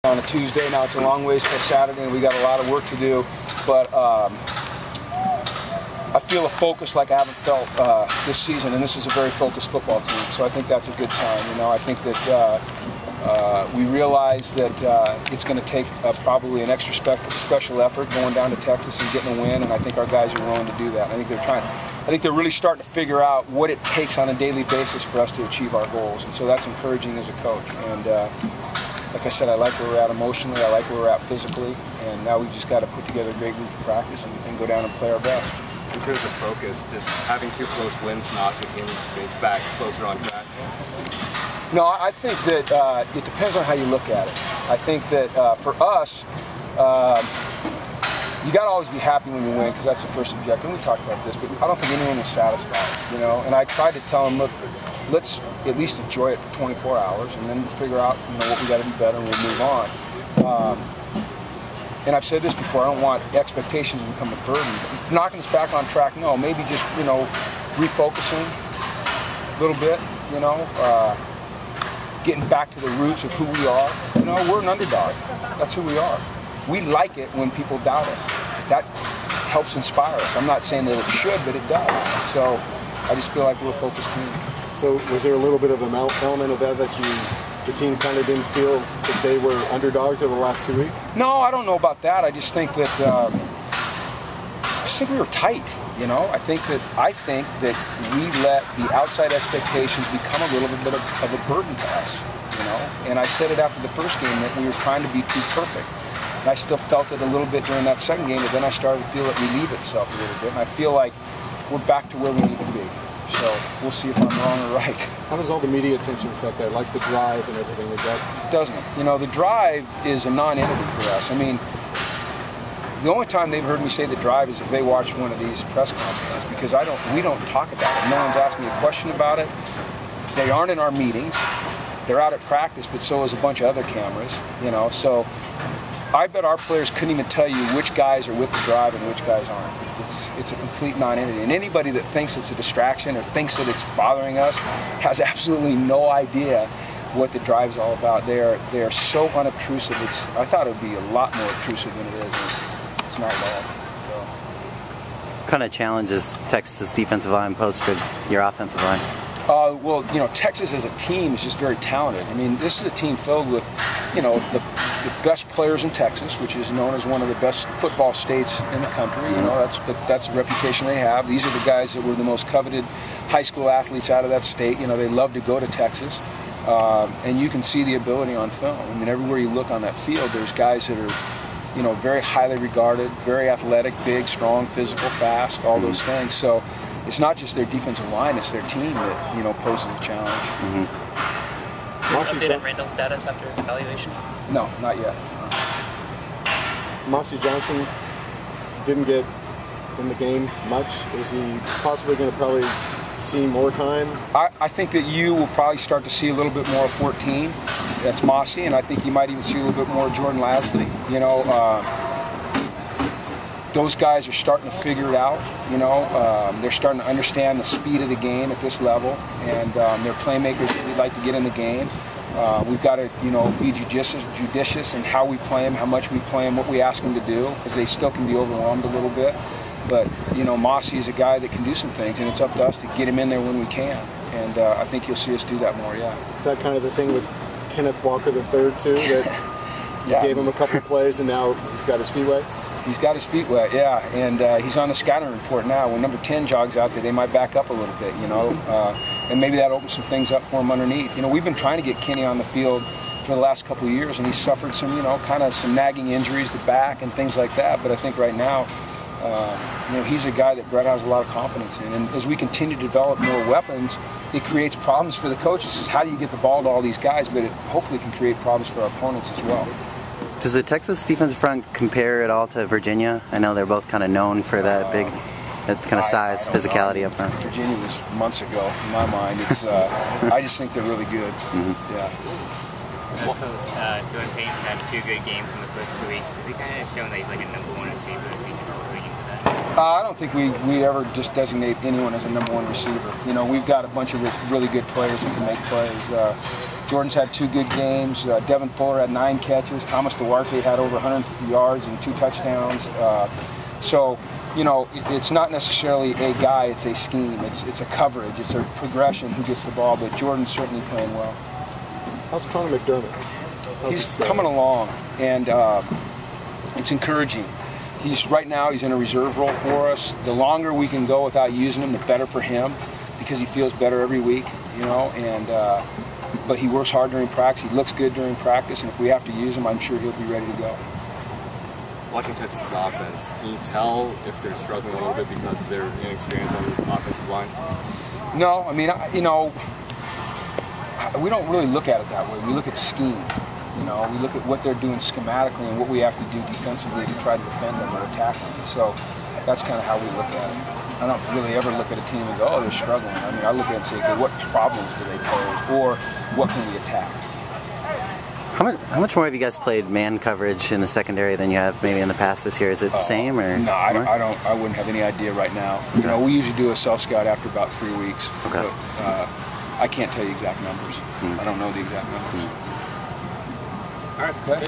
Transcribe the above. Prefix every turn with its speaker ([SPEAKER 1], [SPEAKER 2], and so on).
[SPEAKER 1] On a Tuesday. Now it's a long ways till Saturday, and we got a lot of work to do. But I feel a focus like I haven't felt this season, and this is a very focused football team. So I think that's a good sign. You know, I think that we realize that it's going to take probably an extra special effort going down to Texas and getting a win, and I think our guys are willing to do that. I think they're trying. I think they're really starting to figure out what it takes on a daily basis for us to achieve our goals, and so that's encouraging as a coach. And like I said, I like where we're at emotionally, I like where we're at physically, and now we just got to put together a great week of practice and go down and play our best.
[SPEAKER 2] In terms of focus, did having 2 close wins knock the team back closer on track?
[SPEAKER 1] No, I think that it depends on how you look at it. I think that for us, you got to always be happy when you win, because that's the first objective. And we talked about this, but I don't think anyone was satisfied, you know. And I tried to tell them, look, let's at least enjoy it for 24 hours, and then we'll figure out, you know, what we got to do better, and we'll move on. And I've said this before, I don't want expectations to become a burden. Knocking us back on track, no. Maybe just, you know, refocusing a little bit, you know, getting back to the roots of who we are. You know, we're an underdog. That's who we are. We like it when people doubt us. That helps inspire us. I'm not saying that it should, but it does. So I just feel like we're a focused team.
[SPEAKER 3] So was there a little bit of an element of that the team kind of didn't feel that they were underdogs over the last 2 weeks?
[SPEAKER 1] No, I don't know about that. I just think that we were tight. You know, I think that we let the outside expectations become a little bit of a burden to us. You know, and I said it after the first game that we were trying to be too perfect. And I still felt it a little bit during that second game, but then I started to feel it relieve itself a little bit, and I feel like we're back to where we need to be. So we'll see if I'm wrong or right.
[SPEAKER 3] How does all the media attention affect that, like the drive and everything? Is that?
[SPEAKER 1] It doesn't. You know, the drive is a non-entity for us. I mean, the only time they've heard me say the drive is if they watch one of these press conferences, because we don't talk about it. No one's asked me a question about it. They aren't in our meetings. They're out at practice, but so is a bunch of other cameras. You know, so I bet our players couldn't even tell you which guys are with the drive and which guys aren't. It's a complete non-entity. And anybody that thinks it's a distraction or thinks that it's bothering us has absolutely no idea what the drive's all about. They are so unobtrusive. I thought it would be a lot more obtrusive than it is. It's not at all. So.
[SPEAKER 4] What kind of challenges Texas defensive line pose for your offensive line?
[SPEAKER 1] Well, you know, Texas as a team is just very talented. I mean, this is a team filled with, you know, the best players in Texas, which is known as one of the best football states in the country. You know, that's the reputation they have. These are the guys that were the most coveted high school athletes out of that state. You know, they love to go to Texas, and you can see the ability on film. I mean, everywhere you look on that field, there's guys that are, you know, very highly regarded, very athletic, big, strong, physical, fast, all those things. So it's not just their defensive line, it's their team that, you know, poses a challenge.
[SPEAKER 5] Update on Randall's status after his evaluation?
[SPEAKER 1] No, not yet.
[SPEAKER 3] Mossy Johnson didn't get in the game much. Is he possibly going to probably see more time?
[SPEAKER 1] I think that you will probably start to see a little bit more of 14. That's Mossy, and I think you might even see a little bit more of Jordan Lasley. You know, those guys are starting to figure it out. You know, they're starting to understand the speed of the game at this level, and they're playmakers that like to get in the game. We've got to, you know, be judicious in how we play them, how much we play them, what we ask them to do, because they still can be overwhelmed a little bit. But, you know, Mossy is a guy that can do some things, and it's up to us to get him in there when we can. And I think you'll see us do that more, yeah.
[SPEAKER 3] Is that kind of the thing with Kenneth Walker III, too, that you gave him a couple of plays and now he's got his feet wet?
[SPEAKER 1] He's got his feet wet, yeah, and he's on the scouting report now. When number 10 jogs out there, they might back up a little bit, you know, and maybe that opens some things up for him underneath. You know, we've been trying to get Kenny on the field for the last couple of years, and he's suffered some, you know, kind of some nagging injuries to back and things like that. But I think right now, you know, he's a guy that Brett has a lot of confidence in. And as we continue to develop more weapons, it creates problems for the coaches. Is how do you get the ball to all these guys? But it hopefully can create problems for our opponents as well.
[SPEAKER 4] Does the Texas defensive front compare at all to Virginia? I know they're both kind of known for that big, that kind of size, physicality up front.
[SPEAKER 1] Virginia was months ago, in my mind. It's, I just think they're really good. Yeah.
[SPEAKER 6] Jordan Payton's had 2 good games in the first 2 weeks. Has he kind of shown that he's like a #1 receiver? Is he going into that?
[SPEAKER 1] I don't think we ever just designate anyone as a #1 receiver. You know, we've got a bunch of really good players that can make plays. Jordan's had 2 good games. Devin Fuller had 9 catches. Thomas Duarte had over 150 yards and 2 touchdowns. So, you know, it's not necessarily a guy, it's a scheme. It's a coverage, it's a progression who gets the ball, but Jordan's certainly playing well.
[SPEAKER 3] How's Connor McDermott?
[SPEAKER 1] He's coming along, and it's encouraging. Right now he's in a reserve role for us. The longer we can go without using him, the better for him, because he feels better every week, you know, and but he works hard during practice. He looks good during practice, and if we have to use him, I'm sure he'll be ready to go.
[SPEAKER 2] Watching Texas' offense, can you tell if they're struggling a little bit because of their inexperience on the offensive line?
[SPEAKER 1] No, I mean, you know, we don't really look at it that way. We look at scheme. You know, we look at what they're doing schematically and what we have to do defensively to try to defend them or attack them. So that's kind of how we look at it. I don't really ever look at a team and go, oh, they're struggling. I mean, I look at it and say, okay, what problems do they pose, or what can we attack?
[SPEAKER 4] How much more have you guys played man coverage in the secondary than you have maybe in the past this year? Is it the same, or?
[SPEAKER 1] No, I wouldn't have any idea right now. You know, we usually do a self-scout after about 3 weeks.
[SPEAKER 4] Okay.
[SPEAKER 1] But I can't tell you exact numbers. I don't know the exact numbers.
[SPEAKER 2] All right.
[SPEAKER 1] Okay.